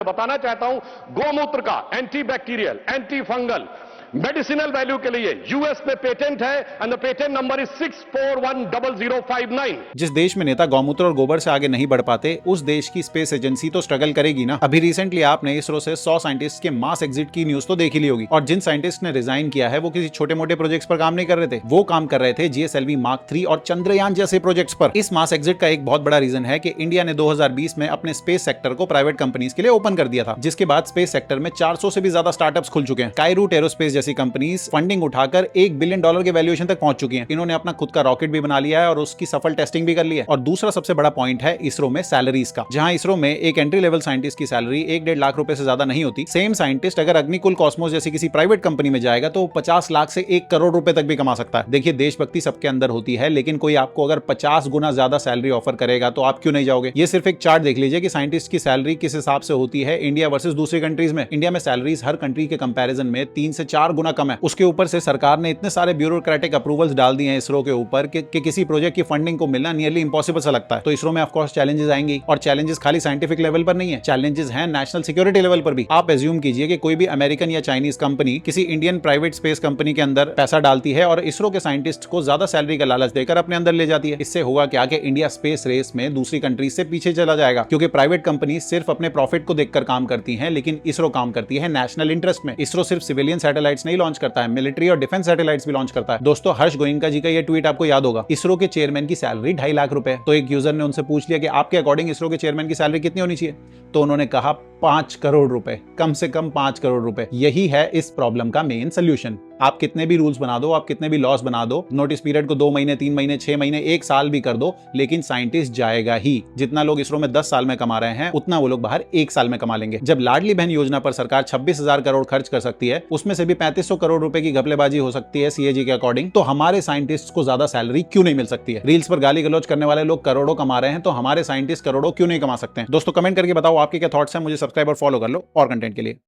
बताना चाहता हूं, गोमूत्र का anti bacterial, anti fungal, medicinal value के लिए यूएस में पेटेंट है and the patent number is 6410059। जिस देश में नेता गौमूत्र और गोबर से आगे नहीं बढ़ पाते, उस देश की स्पेस एजेंसी तो स्ट्रगल करेगी ना। अभी रिसेंटली आपने इसरो से 100 साइंटिस्ट के मास एग्जिट की न्यूज तो देख ही ली होगी। और जिन साइंटिस्ट ने रिजाइन किया है वो किसी छोटे मोटे प्रोजेक्ट्स पर काम नहीं कर रहे थे, वो काम कर रहे थे जीएसएलवी मार्क 3 और चंद्रयान जैसे प्रोजेक्ट्स पर। इस मास एग्जिट का एक बहुत बड़ा रीजन है कि इंडिया ने 2020 में अपने स्पेस सेक्टर को प्राइवेट कंपनीज के लिए ओपन कर दिया था, जिसके बाद स्पेस सेक्टर में 400 से भी ज्यादा स्टार्टअप्स खुल चुके हैं। कायरूट एरोस्पेस जैसी कंपनीज फंडिंग उठाकर $1 बिलियन के वैल्यूएशन तक पहुंच चुकी हैं। इन्होंने अपना खुद का रॉकेट भी बना लिया है और उसकी सफल टेस्टिंग भी कर ली है। और दूसरा सबसे बड़ा पॉइंट है इसरो में सैलरीज का, जहां इसरो में एक एंट्री लेवल साइंटिस्ट की सैलरी 1-1.5 लाख रुपए से ज्यादा नहीं होती। सेम साइंटिस्ट अगर अग्निकुल कॉस्मोस जैसी किसी प्राइवेट कंपनी में जाएगा तो 50 लाख से 1 करोड़ रुपए तक भी कमा सकता है। देखिए, देशभक्ति सबके अंदर होती है, लेकिन कोई आपको अगर 50 गुना ज्यादा सैलरी ऑफर करेगा तो आप क्यों नहीं जाओगे। ये सिर्फ एक चार्ट देख लीजिए कि साइंटिस्ट की सैलरी किस हिसाब से होती है इंडिया वर्सेस दूसरी कंट्रीज में। इंडिया में सैलरीज हर कंट्री के कंपैरिजन में 3 से 4 गुना कम है। उसके ऊपर से सरकार ने इतने सारे ब्यूरोक्रेटिक अप्रूवल्स डाल दिए हैं इसरो के ऊपर कि किसी प्रोजेक्ट की फंडिंग को मिलना नियरली इंपॉसिबल सा लगता है। तो इसरो में ऑफ कोर्स चैलेंजेस आएंगे, और चैलेंजेस खाली साइंटिफिक लेवल पर नहीं है, चैलेंजेस हैं नेशनल सिक्योरिटी लेवल पर भी। आप एज्यूम कीजिए कि कोई भी अमेरिकन या चाइनीज कंपनी किसी इंडियन प्राइवेट स्पेस कंपनी के अंदर पैसा डालती है और इसरो के साइंटिस्ट को ज्यादा सैलरी का लालच देकर अपने अंदर ले जाती है। इससे होगा क्या कि इंडिया स्पेस रेस में दूसरी कंट्रीज से पीछे चला जाएगा, क्योंकि प्राइवेट कंपनी सिर्फ अपने प्रॉफिट को देखकर काम करती है, लेकिन इसरो काम करती है नेशनल इंटरेस्ट में। इसरो सिर्फ सिविलियन सैटेलाइट्स नहीं लॉन्च करता है, मिलिट्री और डिफेंस सैटेलाइट्स भी लॉन्च करता है। दोस्तों, हर्ष गोयनका जी का ये ट्वीट आपको याद होगा, इसरो के चेयरमैन की सैलरी 2.5 लाख रुपए। तो एक यूजर ने उनसे पूछ लिया कि आपके अकॉर्डिंग इसरो के चेयरमैन की सैलरी कितनी होनी चाहिए, तो उन्होंने कहा 5 करोड़ रुपए, कम से कम 5 करोड़ रुपए। यही है इस प्रॉब्लम का मेन सोल्यूशन। आप कितने भी रूल्स बना दो, आप कितने भी लॉस बना दो, नोटिस पीरियड को 2 महीने, 3 महीने, 6 महीने, 1 साल भी कर दो, लेकिन साइंटिस्ट जाएगा ही। जितना लोग इसरो में 10 साल में कमा रहे हैं, उतना वो लोग बाहर 1 साल में कमा लेंगे। जब लाडली बहन योजना पर सरकार 26,000 करोड़ खर्च कर सकती है, उसमें से भी 3500 करोड़ रुपए की घपलेबाजी हो सकती है सीएजी के अकॉर्डिंग, तो हमारे साइंटिस्ट को ज्यादा सैलरी क्यों नहीं मिल सकती है। रील्स पर गाली गलौज करने वाले लोग करोड़ों कमा रहे हैं, तो हमारे साइंटिस्ट करोड़ों क्यों नहीं कमा सकते हैं। दोस्तों, कमेंट करके बताओ आपके क्या थॉट्स हैं। मुझे सब्सक्राइब और फॉलो कर लो और कंटेंट के लिए।